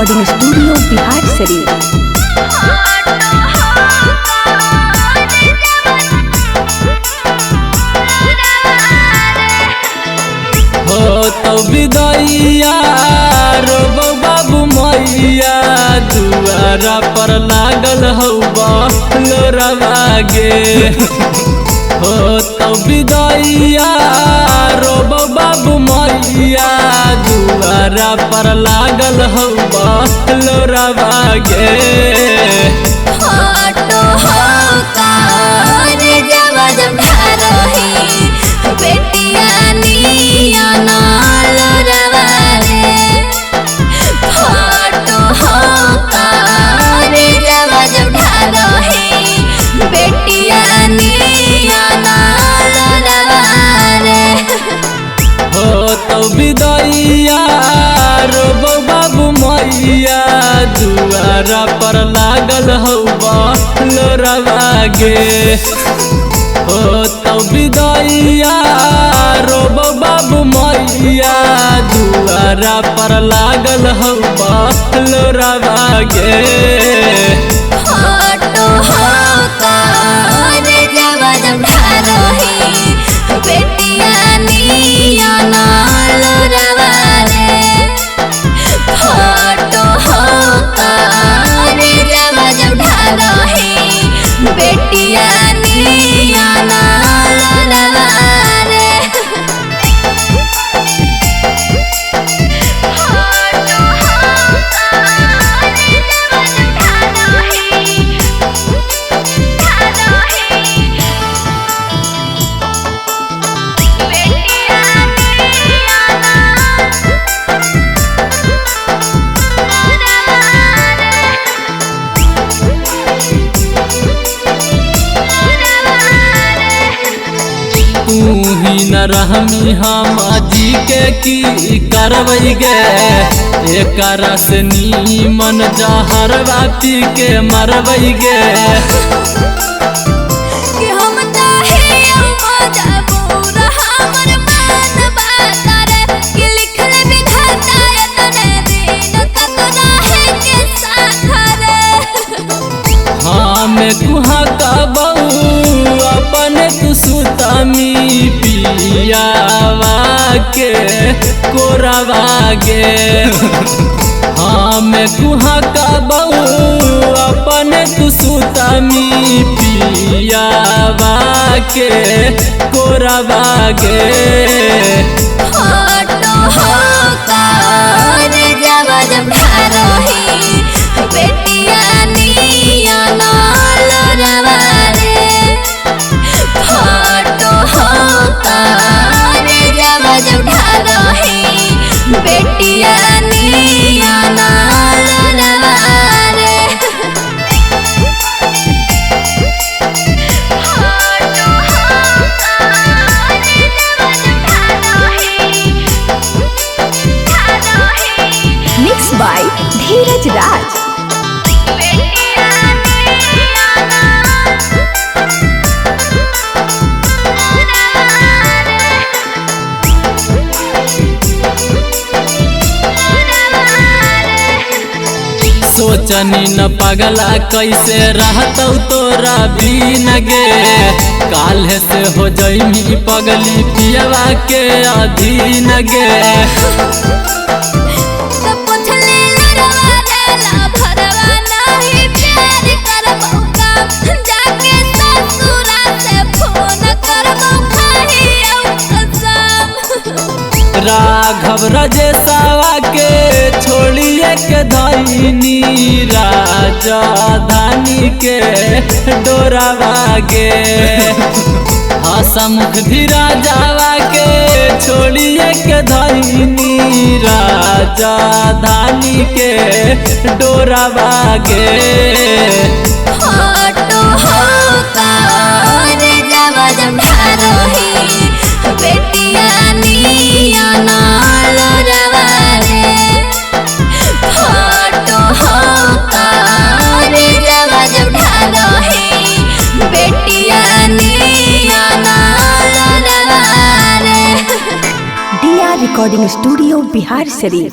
Recording studio Bihar Sharif. हो तो विदैया रो बाबू मैया दुआरा पर लागल हौबा लोरवागे। हो तो विदैया रो बाबू मैया दुआरा पर लागल हौबा लोरवागे। विदैया रो बाबू मैया दुआरा पर लागल हौबा लोरवागे। हो तो विदैया रो बाबू मैया दुआरा पर लागल हौबा लोरवागे। तू ही न रहमी हम जी के की करवई गे। एकरा से नीमन जहरवा पी के मरवई गे। मैं कुहा का बहू अपने तू सुतमी पियावा के कोरवागे। हाँ मैं कुहा का बहू अपने तू सुतमी पियावा के कोरवागे। मिक्स बाय धीरज राज। सोचनी न पगला कैसे रहतौ तोरा बिन गे। काल्हे से हो जइमी पगली पियवा के अधीन गे। राघव रजेशवा के छोड़िए के धैनी राजधानी के डोरावागे। हसमुख धीरजवा के छोड़िए के धैनी राजधानी के डोरावागे। Recording studio Bihar Sharif.